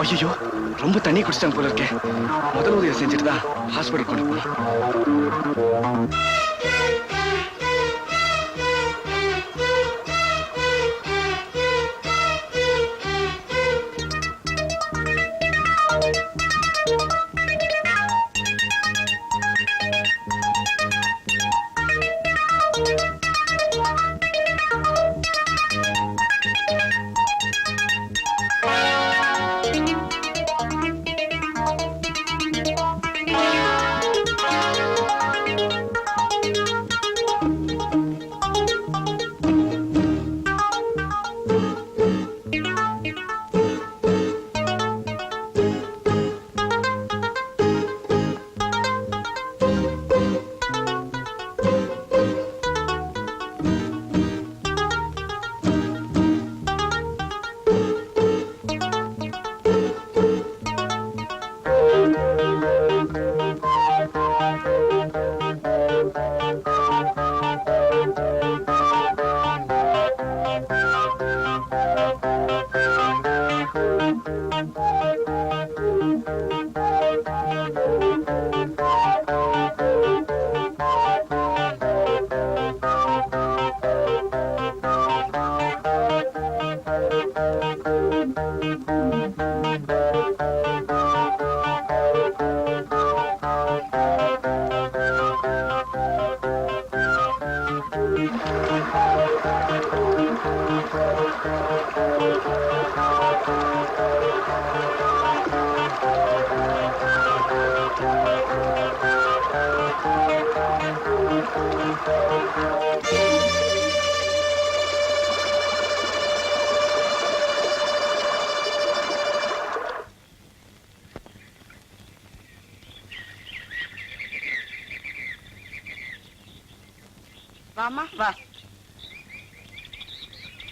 ஐயோ, ரொம்ப தண்ணி குடிச்சிட்டாங்க போல இருக்கேன். முதல் உதவி செஞ்சுட்டு தான் ஹாஸ்பிட்டல் கொண்டு போகணும். வாமா வா.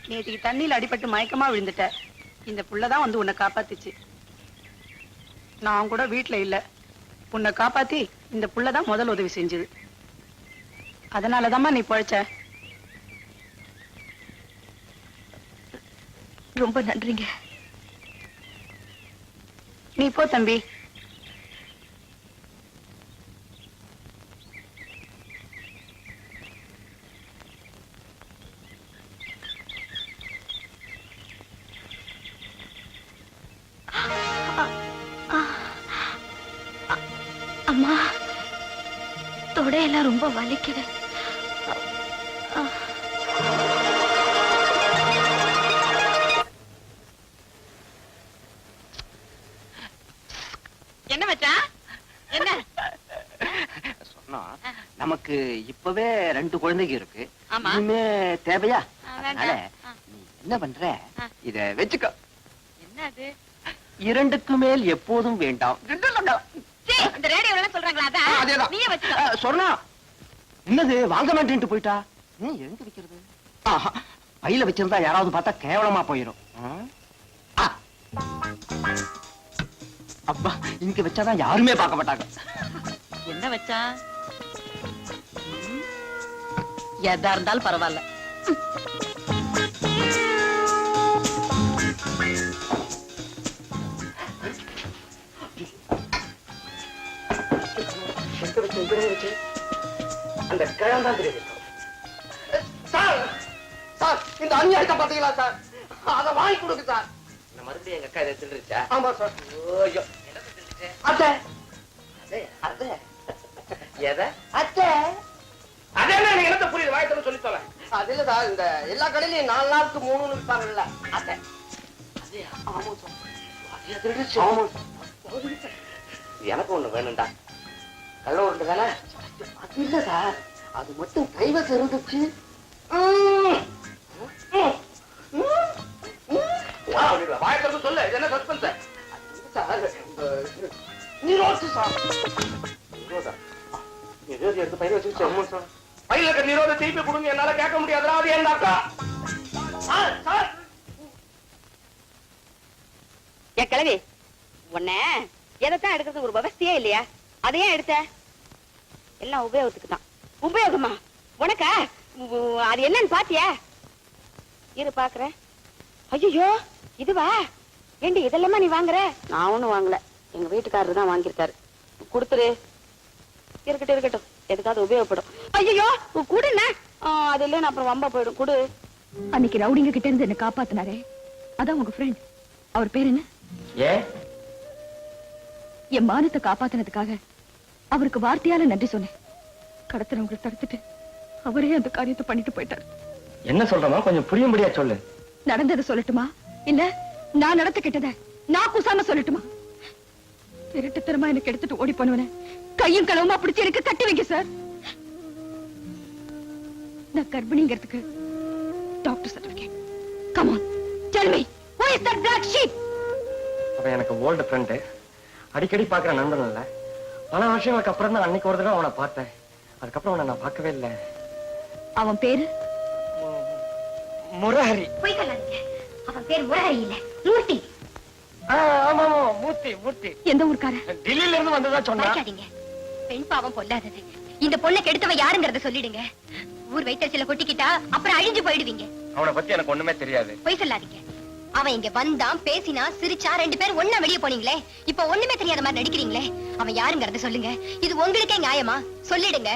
நேற்றுக்கு தண்ணியில் அடிபட்டு மயக்கமா விழுந்துட்ட. இந்த புள்ளதான் வந்து உன்னை காப்பாத்துச்சு. நான் கூட வீட்டுல இல்ல. உன்னை காப்பாத்தி இந்த புள்ளதான் முதல் உதவி செஞ்சது. அதனாலதாம்மா நீ பொழைச்ச. ரொம்ப நன்றிங்க. நீ போ தம்பி. அம்மா, தொடையெல்லாம் ரொம்ப வலிக்குது. என்ன மச்சான்? என்ன சொன்னா நமக்கு இப்பவே 2 குழந்தைங்க இருக்கு. ஆமா. இனிமே தேவையா? வேண்டாம். அதனால நீ என்ன பண்ற, இத வச்சுக்க. என்ன அது? 2க்கு மேல் எப்போதும் வேண்டாம். இந்த ரேடியோல சொல்றாங்களா? அதேதான். நீயே வச்சுக்க. சொன்னா என்னது வாங்க மாட்டேன்ட்டு போயிட்டா? நீ எங்க வைக்கிறது? பையில வச்சிருந்தா யாராவது பார்த்தா கேவலமா போயிடும். அப்பா, இங்க வச்சாதான் யாருமே பார்க்க மாட்டாங்க. என்ன வச்சா? எதா இருந்தாலும் பரவாயில்ல. அந்த கிழந்தான் தெரியுது. சார், சார், இந்த அநியாயத்தை பாத்தீங்களா சார்? அதை வாங்கி கொடுக்கு சார். இந்த மறுபடியும் எங்க அக்கா இதை திருடுச்சா? ஆமா சார். ஓய்யோ, என்ன திருடுச்சு? அத்தை, அத்தை, எதை? அத்தை, அதே எனக்கு என்ன புரியுது? வாய்த்தன்னு சொல்லி சொல்ல. அது இல்ல சார், இந்த எல்லா கடையிலையும் 4 நாளுக்கு 3 விற்பாங்கல்ல, அத்தை. ஆமா சார், அதே திருடுச்சு. ஆமா சார். எனக்கு ஒண்ணு வேணும்டா. கள்ள உருண்டு தானே? அது இல்ல சார், அது மட்டும் கைவசம் இருந்துச்சு. வாய்க்கிறது சொல்லு, இது என்ன சஸ்பென்ஸ் சார்? நிரோது சார். நிரோதா? நிரோதி எடுத்து பையில வச்சுக்கிச்சு. ஆமா சார். பையில இருக்க நிரோத திருப்பி கொடுங்க, என்னால கேட்க முடியாதுடா. அது என்ன அக்கா? Sir, sir. ஏ கிழவி, உன்ன எதைத்தான் எடுக்கிறது ஒரு விவசாயே இல்லையா? அதையே எடுத்த? எல்லாம் உபயோகத்துக்கு தான். உபயோகமா உனக்கா? அது என்னன்னு பாத்தியா? இரு பாக்குறேன். ஐயோ, இதுவா? ஏண்டி இதெல்லாமா நீ வாங்குற? நான் ஒண்ணும் வாங்கல, எங்க வீட்டுக்காரர் தான் வாங்கியிருக்காரு. கொடுத்துரு. இருக்கட்டும் இருக்கட்டும், எதுக்காவது உபயோகப்படும். ஐயோ குடுண்ண, அது இல்லைன்னு அப்புறம் வம்பா போயிடும். குடு. அன்னைக்கு ரவுடிங்க கிட்ட இருந்து என்ன காப்பாத்தினாரே, அதான் உங்க ஃப்ரெண்ட். அவர் பேர் என்ன? ஏன்? என் மானத்தை காப்பாத்தினதுக்காக அவருக்கு வார்த்தையால நன்றி சொன்னேன். கடத்துறவங்களை தடுத்துட்டு அவரே அந்த காரியத்தை பண்ணிட்டு போயிட்டார். என்ன சொல்றமா, கொஞ்சம் புரியும்படியா சொல்லு. நடந்ததை சொல்லட்டுமா, இல்ல நான் நடத்த கிட்டத நான் கூசாம சொல்லட்டுமா? திருட்டுத்தனமா எனக்கு எடுத்துட்டு ஓடி போனவன கையும் களவுமா பிடிச்சு எனக்கு கட்டி வைக்க சார். நான் கர்ப்பிணிங்கிறதுக்கு doctor certificate. Come on, tell me, who is that black sheep? அவன் எனக்கு ஓல்டு ஃப்ரெண்டு, அடிக்கடி பாக்குற நண்பன் இல்ல. பல வருஷங்களுக்கு அப்புறம் தான் அன்னைக்கு ஒரு தடவை அவனை பார்த்தேன். அதுக்கப்புறம் அவனை நான் பார்க்கவே இல்லை. அவன் பேரு முரஹரி. போய் சொல்லாதீங்க, அவன் பேர் முரஹரி இல்ல, மூர்த்தி. ஆமா மூர்த்தி. மூர்த்தி எந்த ஊர்க்கார? டெல்லியில இருந்து வந்ததா சொன்னா. பெண் பாவம் பொல்லாதது. இந்த பொண்ணை கெடுத்தவ யாருங்கறத சொல்லிடுங்க. ஊர் வைத்தறிச்சல கொட்டிக்கிட்டா அப்புறம் அழிஞ்சு போயிடுவீங்க. அவனை பத்தி எனக்கு ஒண்ணுமே தெரியாது. போய் சொல்லாதீங்க. அவன் இங்க வந்தான், பேசினா, சிரிச்சா, 2 பேரும் ஒண்ணா வெளியே போனீங்களே. இப்ப ஒண்ணுமே தெரியாத மாதிரி நடிக்கிறீங்களே. அவன் யாருங்கறத சொல்லுங்க. இது உங்களுக்கே நியாயமா? சொல்லிடுங்க.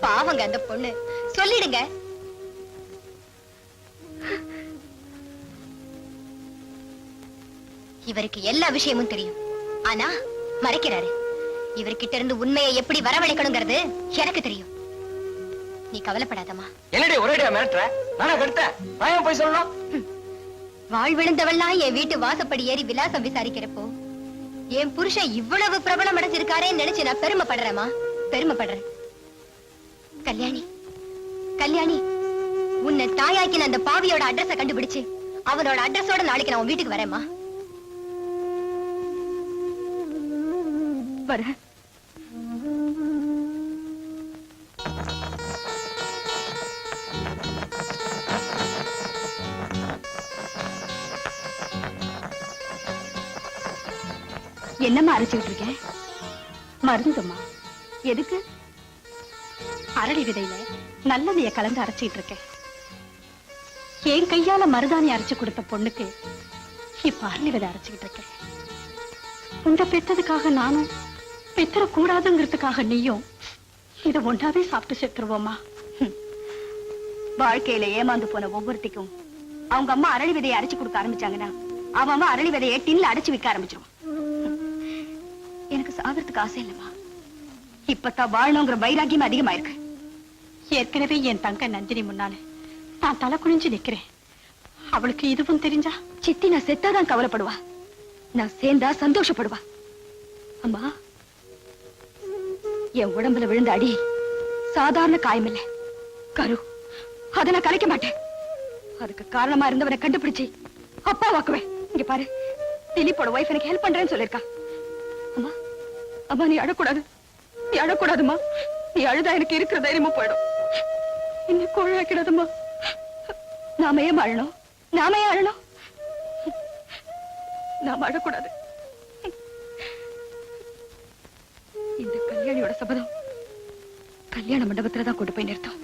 பாவங்க அந்த பொண்ணு, சொல்லிடுங்க. இவருக்கு எல்லா விஷயமும் தெரியும், ஆனா மறைக்கிறாரு. இவர்கிட்ட இருந்து உண்மையை எப்படி வரவழைக்கணுங்கிறது எனக்கு தெரியும். நீ கவலைப்படாதம்மா. என்னடி ஒரேடியா மிரட்டுற? நானா கெடுத்த? நான் போய் சொல்லணும். வாழ் விழுந்தவெல்லாம் என் வீட்டு வாசப்படி ஏறி விலாசம் விசாரிக்கிறப்போ என் புருஷன் இவ்வளவு பிரபலம் அடைஞ்சிருக்காரேன்னு நினைச்சு நான் பெருமைப்படுறேமா, பெருமைப்படுறேன். கல்யாணி, கல்யாணி, உன்னை தாயாக்கின அந்த பாவியோட அட்ரஸ கண்டுபிடிச்சு அவனோட அட்ரஸோட நாளைக்கு நான் உன் வீட்டுக்கு வரேம்மா. வர. என்னம்மா அரைச்சுக்கிட்டு இருக்கேன்? மருந்துமா. எதுக்கு? அரளி விதையில நல்லதைய கலந்து அரைச்சிட்டு இருக்கேன். என் கையால மருதாணி அரைச்சு கொடுத்த பொண்ணுக்கு இப்ப அரளி விதை அரைச்சுக்கிட்டு இருக்கேன். உங்க பெத்ததுக்காக நானும், பெத்தர கூடாதுங்கிறதுக்காக நீயும் இத ஒன்றாவே சாப்பிட்டு செத்துருவோமா? வாழ்க்கையில ஏமாந்து போன ஒவ்வொருத்திக்கும் அவங்க அம்மா அரளி விதையை அரைச்சு கொடுக்க ஆரம்பிச்சாங்கன்னா அவன் அம்மா அரளி விதையை டின்ல அடைச்சு விற்க ஆரம்பிச்சிருவான். எனக்கு சாகிறதுக்கு ஆசை இல்லம்மா. இப்பதான் வாழணுங்கிற வைராக்கியம் அதிகமாயிருக்கு. ஏற்கனவே என் தங்க நந்தினி முன்னால நான் தலை குனிஞ்சு நிக்கிறேன். அவளுக்கு இதுவும் தெரிஞ்சா சித்தி நான் செத்தாதான் கவலைப்படுவா, நான் சேர்ந்தா சந்தோஷப்படுவா. அம்மா, என் உடம்புல விழுந்த அடி சாதாரண காயம் இல்ல, கரு. அதை நான் கலைக்க மாட்டேன். அதுக்கு காரணமா இருந்தவனை கண்டுபிடிச்சு அப்பா வாக்குவேன். இங்க பாரு, திலீப்போட வைஃப் எனக்கு ஹெல்ப் பண்றேன்னு சொல்லிருக்கா. அம்மா, அம்மா நீ அழக்கூடாது, நீ அழக்கூடாதுமா. நீ அழுதா எனக்கு இருக்கிற தைரியமும் போயிடும். என்ன கோழாக்கிடாதம்மா. நாம ஏன் அழணும்? நாம ஏன் அழணும்? நாம அழக்கூடாது. இந்த கல்யாணியோட சபதம் கல்யாண மண்டபத்துலதான் கொண்டு போய் நிறுத்தம்.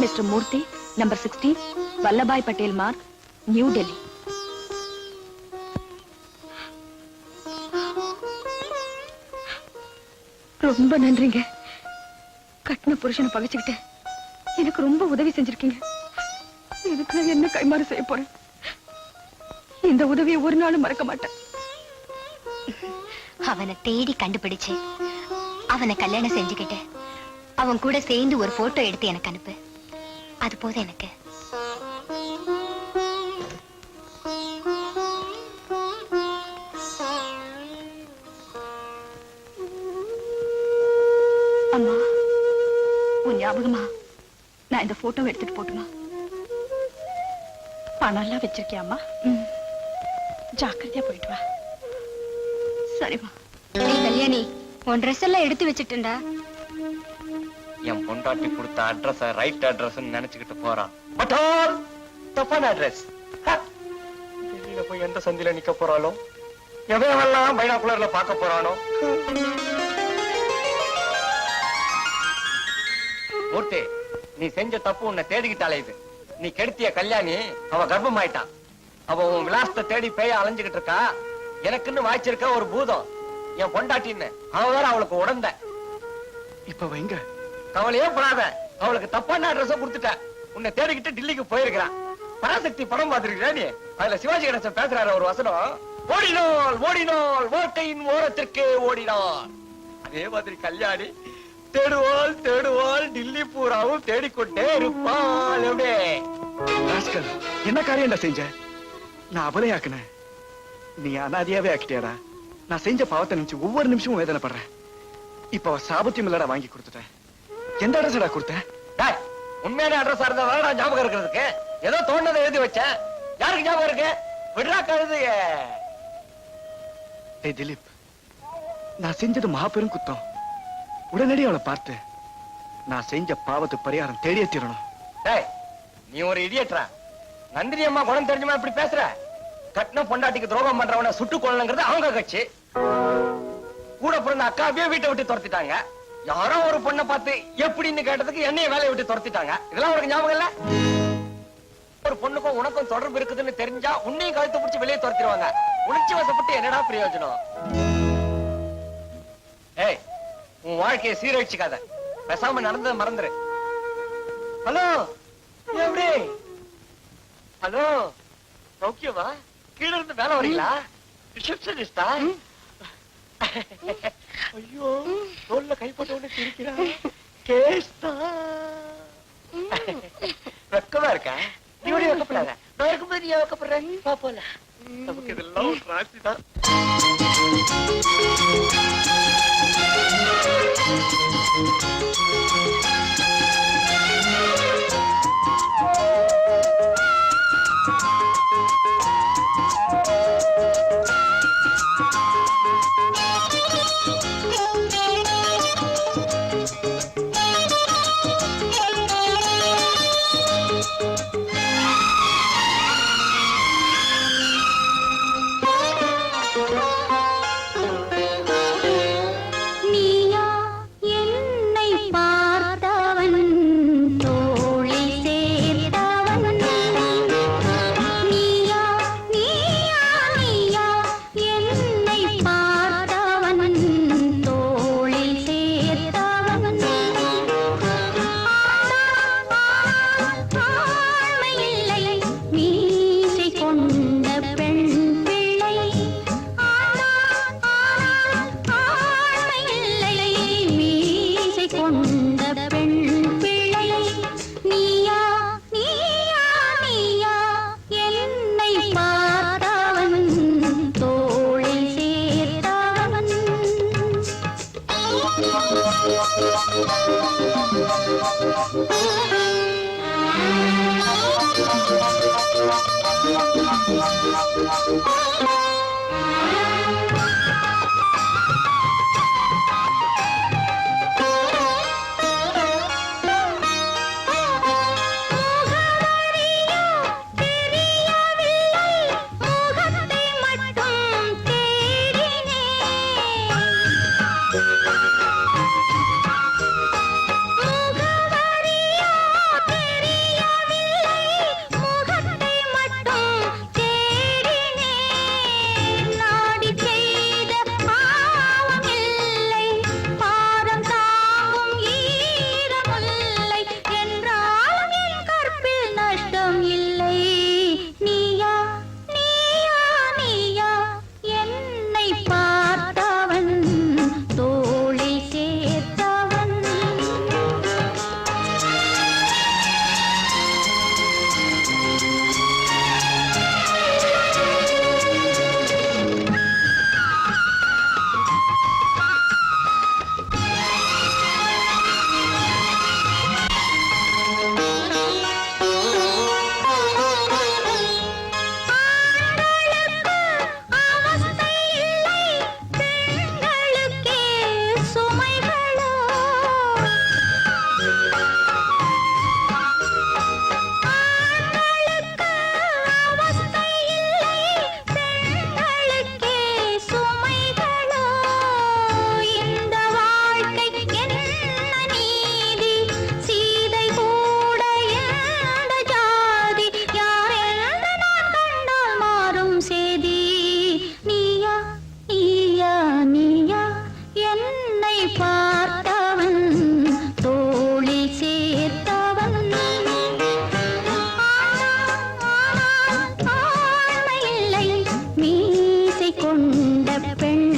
Mr. Murthy, number 16, Vallabhai Patel Mark, New Delhi. ரொம்ப நன்றிங்க. கட்டின புருஷனை பகைச்சுக்கிட்டு எனக்கு ரொம்ப உதவி செஞ்சிருக்கீங்க. இதுக்கு நான் என்ன கைமாறு செய்ய போறேன்? இந்த உதவியை ஒரு நாளும் மறக்க மாட்டேன். அவனை தேடி கண்டுபிடிச்சு அவனை கல்யாணம் செஞ்சுக்கிட்டு அவன் கூட சேர்ந்து ஒரு போட்டோ எடுத்து எனக்கு அனுப்பு. அது போதும் எனக்கு. அம்மா, உன் ஞாபகமா நான் இந்த போட்டோ எடுத்துட்டு போட்டுமா? பணம் எல்லாம் வச்சிருக்கியாமா? ஜாக்கிரதையா போயிட்டு வா. சரிம்மா. கல்யாணி, உன் ட்ரெஸ் எல்லாம் எடுத்து வச்சுட்டா. என் பொண்டாட்டி கொடுத்த அட்ரஸ் ரைட் அட்ரஸ் நினைச்சுக்கிட்டு போறான். பட் ஆல் தப்பான அட்ரஸ். வெளியில போய் எந்த சந்தில நிக்க போறாளோ, எவையெல்லாம் பைனாகுலர்ல பார்க்க போறானோ. மூர்த்தி, நீ செஞ்ச தப்பு உன்னை தேடிக்கிட்டாலே இது. நீ கெடுத்திய கல்யாணி அவ கர்ப்பமாயிட்டான். அவ உன் விலாசத்தை தேடி பேய அலைஞ்சுகிட்டு இருக்கா. எனக்குன்னு வாய்ச்சிருக்க ஒரு பூதம் என் பொண்டாட்டின்னு. அவ வேற அவளுக்கு உடந்த. இப்ப வைங்க. கவலையே படாத, அவளுக்கு தப்பான அட்ரஸ் கொடுத்துட்ட. உன்னை தேடிக்கிட்டு டெல்லிக்கு போயிருக்கிறான். பராசக்தி படம் பார்த்திருக்கியா நீ? அதுல சிவாஜி கணேசன் பேசுறாரு ஒரு வசனம், ஓடினாள் ஓடினாள் வாழ்க்கையின் ஓரத்திற்கு ஓடினாள். அதே மாதிரி கல்யாணி தேடுவாள் தேடுவாள், டில்லி பூராவும் தேடிக்கொண்டே இருப்பாள். ராஸ்கல், என்ன காரியம்டா செஞ்ச? நான் அபலையாக்குன, நீ அனாதியாவே ஆக்கிட்டியாடா. நான் செஞ்ச பாவத்தை நினைச்சு ஒவ்வொரு நிமிஷமும் வேதனைப்படுறேன். இப்ப சாபத்தியம் இல்லடா வாங்கி கொடுத்துட்டேன். எந்த அட்ரஸ்டா கொடுத்தேன்? உண்மையான அட்ரஸ் இருந்தா நான் ஞாபகம் இருக்கிறதுக்கு. ஏதோ தோணுதை எழுதி வச்சேன். யாருக்கு ஞாபகம் இருக்கு? விடுறா கழுது. டேய் திலீப், நான் செஞ்சது மாபெரும் குத்தம். உடனடி அவளை பார்த்து நான் செஞ்ச பாவத்துக்கு பரிகாரம் தேடியே தீரணும். நீ ஒரு இடியட்ரா. நந்தினி அம்மா குணம் தெரிஞ்சுமா இப்படி பேசுற? கட்டின பொண்டாட்டிக்கு துரோகம் பண்றவன சுட்டு கொள்ளங்கிறது அவங்க கட்சி. கூட பிறந்த அக்காவையே வீட்டை விட்டு துரத்திட்டாங்க. யாரோ ஒரு பொண்ணை பார்த்து எப்படின்னு கேட்டதுக்கு என்னைய வேலையை விட்டு துரத்திட்டாங்க. இதெல்லாம் உனக்கு ஞாபகம் இல்ல? ஒரு பொண்ணுக்கும் உனக்கும் தொடர்பு இருக்குதுன்னு தெரிஞ்சா உன்னையும் கழுத்து பிடிச்சி வெளியே துரத்திடுவாங்க. உணர்ச்சி வசப்பட்டு என்னடா பிரயோஜனம்? ஏய், உன் வாழ்க்கையை சீரழிச்சுக்காத. பேசாம நடந்ததை மறந்துரு. ஹலோ, எப்படி? ஹலோ, சௌக்கியமா? கீழ இருந்து மேல வரீங்களா? ரிசப்ஷனிஸ்டா? ஐயோ, தோல்ல கை போட்டவன சிரிக்கிறா. கேஸ்தா? வெக்கமா இருக்கா? நீ ஒரே வெக்கப்படாத. நான் இருக்கும்போது நீ வெக்கப்படுறேன். பாப்போல, நமக்கு இதெல்லாம் ஒரு ராசிதான். பெண்